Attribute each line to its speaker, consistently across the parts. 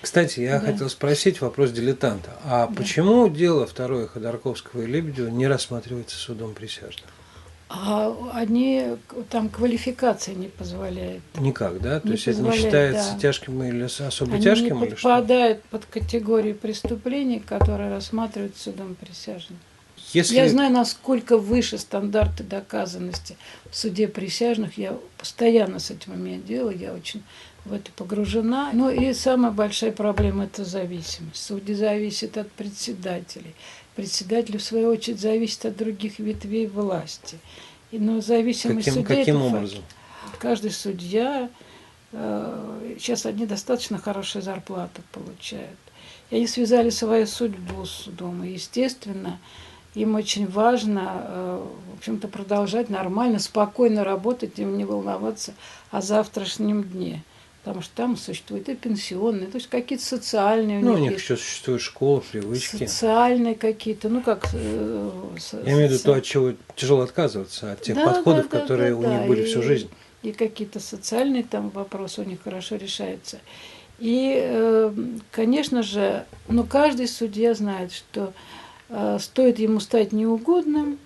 Speaker 1: Кстати, я хотел спросить вопрос дилетанта. А почему дело второе Ходорковского и Лебедева не рассматривается судом присяжных?
Speaker 2: А они, там квалификация не позволяет.
Speaker 1: Никак, да? То
Speaker 2: Не
Speaker 1: есть это не
Speaker 2: позволяет,
Speaker 1: считается
Speaker 2: да.
Speaker 1: тяжким или особо
Speaker 2: Они
Speaker 1: тяжким,
Speaker 2: не
Speaker 1: или что?
Speaker 2: подпадают под категорию преступлений, которые рассматривают судом присяжных.
Speaker 1: Если...
Speaker 2: Я знаю, насколько выше стандарты доказанности в суде присяжных. Я постоянно с этим имею дело, я очень в это погружена. Ну и самая большая проблема – это зависимость. Судьи зависят от председателей. Председатель, в свою очередь, зависит от других ветвей власти. Но зависимость судей –
Speaker 1: каким
Speaker 2: это
Speaker 1: образом?
Speaker 2: факт. Каждый судья, сейчас они достаточно хорошие зарплаты получают. И они связали свою судьбу с судом. И, естественно, им очень важно, в общем-то, продолжать нормально, спокойно работать, им не волноваться о завтрашнем дне. Потому что там существуют и пенсионные, то есть какие-то социальные
Speaker 1: у них еще существует школа, привычки.
Speaker 2: Социальные какие-то, ну как...
Speaker 1: Я имею в виду то, от чего тяжело отказываться, от тех подходов, которые у них были всю жизнь.
Speaker 2: И какие-то социальные там вопросы у них хорошо решаются. И, конечно же, каждый судья знает, что стоит ему стать неугодным,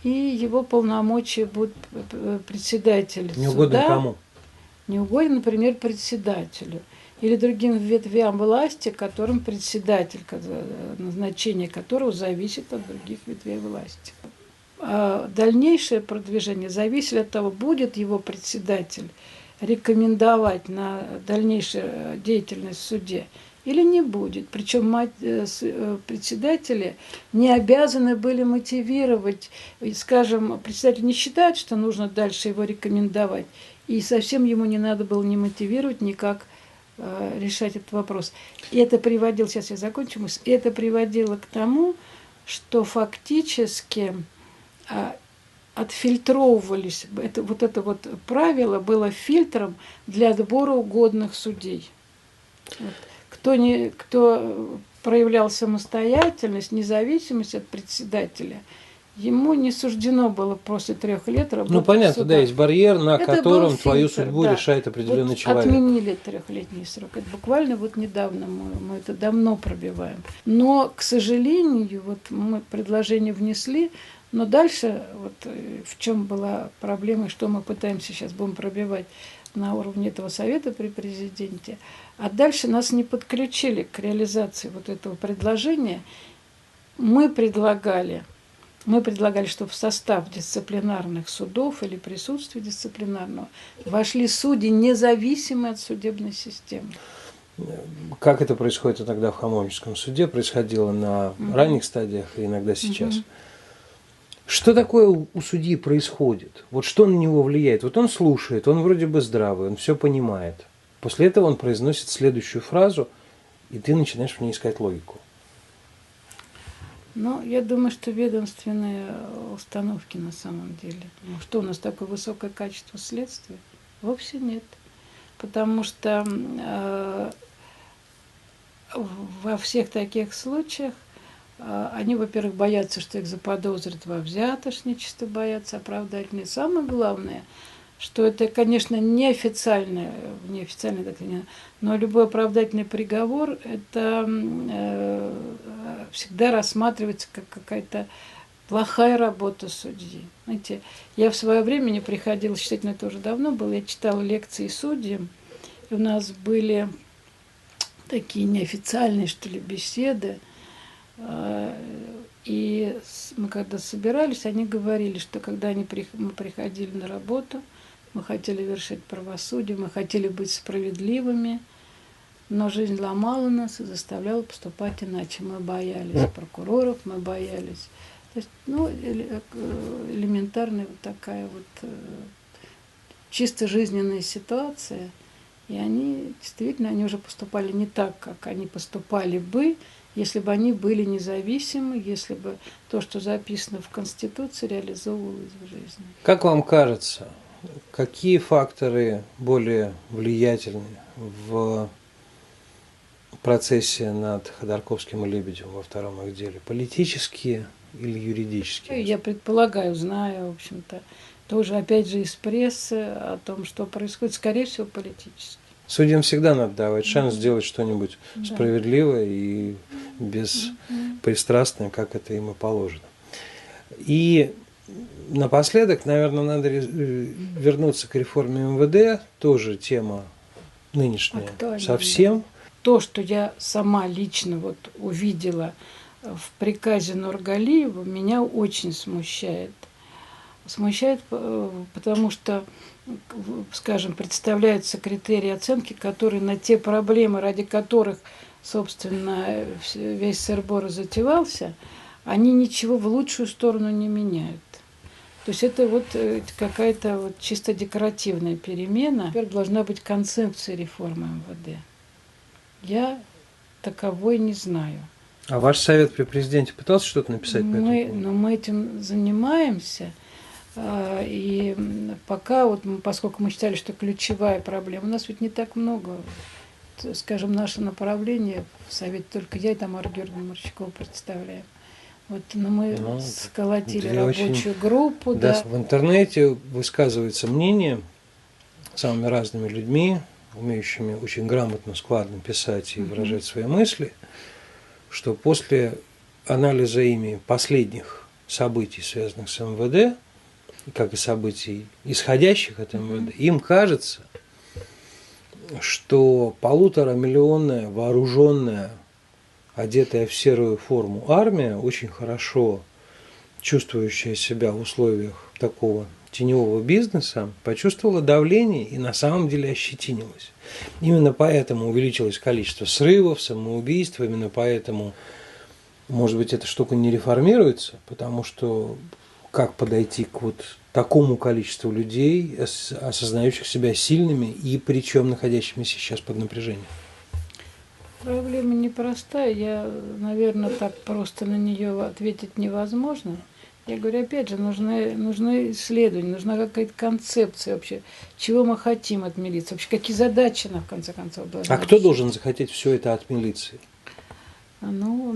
Speaker 2: и его полномочия будут председатель суда.
Speaker 1: Неугодным кому?
Speaker 2: Неугоден, например, председателю или другим ветвям власти, которым председатель, назначение которого зависит от других ветвей власти. А дальнейшее продвижение зависит от того, будет его председатель рекомендовать на дальнейшую деятельность в суде или не будет. Причем председатели не обязаны были мотивировать. Скажем, председатель не считает, что нужно дальше его рекомендовать, и совсем ему не надо было ни мотивировать, никак решать этот вопрос. И это приводило, сейчас я закончу мысль, это приводило к тому, что фактически отфильтровывались, это правило было фильтром для отбора угодных судей. Кто проявлял самостоятельность, независимость от председателя, ему не суждено было после 3 лет работать.
Speaker 1: Ну, понятно, в судах. Да, есть барьер, на
Speaker 2: это
Speaker 1: котором твою судьбу решает определенный человек.
Speaker 2: Отменили 3-летний срок. Это буквально недавно, мы это давно пробиваем. Но, к сожалению, мы предложение внесли, но дальше в чем была проблема, что мы пытаемся сейчас будем пробивать на уровне этого совета при президенте. А дальше нас не подключили к реализации этого предложения. Мы предлагали, чтобы в состав дисциплинарных судов или присутствие дисциплинарного вошли судьи, независимые от судебной системы.
Speaker 1: Как это происходит тогда в Хамовническом суде? Происходило на ранних стадиях и иногда сейчас. Что такое у судьи происходит? Что на него влияет? Он слушает, он вроде бы здравый, он все понимает. После этого он произносит следующую фразу, и ты начинаешь в ней искать логику.
Speaker 2: Я думаю, что ведомственные установки на самом деле. Что у нас такое высокое качество следствия? Вовсе нет. Потому что во всех таких случаях они, во-первых, боятся, что их заподозрят во взятошничестве, боятся оправдательные. Самое главное, что это, конечно, неофициальная доктрина, но любой оправдательный приговор, это всегда рассматривается как какая-то плохая работа судьи. Знаете, я в свое время не приходила читать, но это уже давно было, я читала лекции судьям, и у нас были такие неофициальные, беседы. И мы когда собирались, они говорили, что когда мы приходили на работу, мы хотели вершить правосудие, мы хотели быть справедливыми, но жизнь ломала нас и заставляла поступать иначе. Мы боялись прокуроров, мы боялись. То есть, элементарная такая чисто жизненная ситуация. И они действительно, уже поступали не так, как они поступали бы, если бы они были независимы, если бы то, что записано в Конституции, реализовывалось в жизни.
Speaker 1: Как вам кажется, какие факторы более влиятельны в процессе над Ходорковским и Лебедевым во втором их деле? Политические или юридические?
Speaker 2: Я предполагаю, знаю, в общем-то, тоже, опять же, из прессы о том, что происходит, скорее всего, политически.
Speaker 1: Судьям всегда надо давать шанс сделать что-нибудь справедливое и беспристрастное, как это им и положено. И напоследок, наверное, надо вернуться к реформе МВД, тоже тема нынешняя совсем.
Speaker 2: То, что я сама лично вот увидела в приказе Нургалиева, меня очень смущает. Смущает, потому что, скажем, представляются критерии оценки, которые на те проблемы, ради которых, собственно, весь сыр-бор затевался, они ничего в лучшую сторону не меняют. То есть это вот какая-то вот чисто декоративная перемена. Теперь должна быть концепция реформы МВД. Я таковой не знаю.
Speaker 1: А ваш совет при президенте пытался что-то написать по этому поводу?
Speaker 2: Но мы этим занимаемся. И пока, вот, поскольку мы считали, что ключевая проблема, у нас ведь не так много. Скажем, наше направление в Совете только я и Тамара Георгиевна Марчакова представляем. Вот, но мы сколотили рабочую группу.
Speaker 1: Да. В интернете высказывается мнение самыми разными людьми, умеющими очень грамотно, складно писать и выражать свои мысли, что после анализа ими последних событий, связанных с МВД, как и событий, исходящих от МВД, им кажется, что 1,5-миллионная вооруженная, одетая в серую форму армия, очень хорошо чувствующая себя в условиях такого теневого бизнеса, почувствовала давление и на самом деле ощетинилась. Именно поэтому увеличилось количество срывов, самоубийств, именно поэтому, может быть, эта штука не реформируется, потому что как подойти к вот такому количеству людей, осознающих себя сильными и причем находящимися сейчас под напряжением?
Speaker 2: Проблема непростая. Наверное, так просто на нее ответить невозможно. Я говорю, опять же, нужны исследования, нужна какая-то концепция вообще, чего мы хотим от милиции, вообще какие задачи она в конце концов должна
Speaker 1: решить. А кто должен захотеть все это от милиции?
Speaker 2: Ну,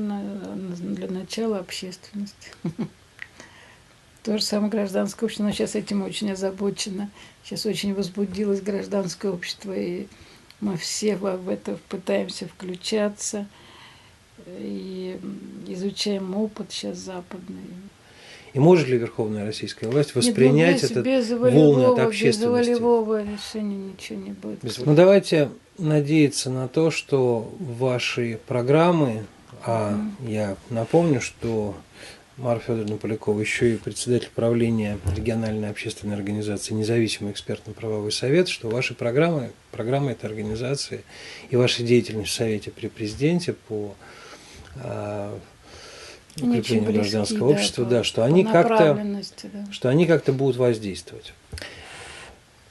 Speaker 2: для начала общественность. То же самое гражданское общество, но сейчас этим очень озабочено. Сейчас очень возбудилось гражданское общество, и мы все в это пытаемся включаться и изучаем опыт сейчас западный.
Speaker 1: И может ли верховная российская власть воспринять этот волны от общественности?
Speaker 2: Без волевого решения ничего не будет.
Speaker 1: Ну, давайте надеяться на то, что ваши программы, я напомню, что Марфа Федоровна Полякова еще и председатель правления региональной общественной организации «Независимый экспертно-правовой совет», что ваши программы этой организации и ваша деятельность в Совете при президенте по укреплению гражданского общества, что они как-то будут воздействовать.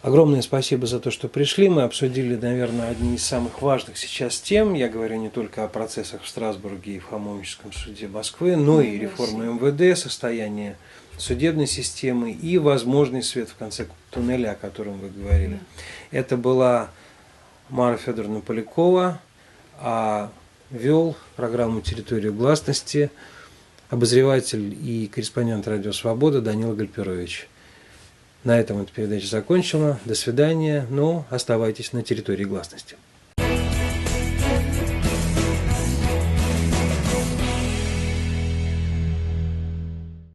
Speaker 1: Огромное спасибо за то, что пришли. Мы обсудили, наверное, одни из самых важных сейчас тем. Я говорю не только о процессах в Страсбурге и в Хамовническом суде Москвы, но и реформы МВД, состояние судебной системы и возможный свет в конце туннеля, о котором вы говорили. Это была Марфа Федоровна Полякова, а вел программу «Территорию гласности» обозреватель и корреспондент «Радио Свобода» Данила Гальперович. На этом эта передача закончена. До свидания. Но оставайтесь на территории гласности.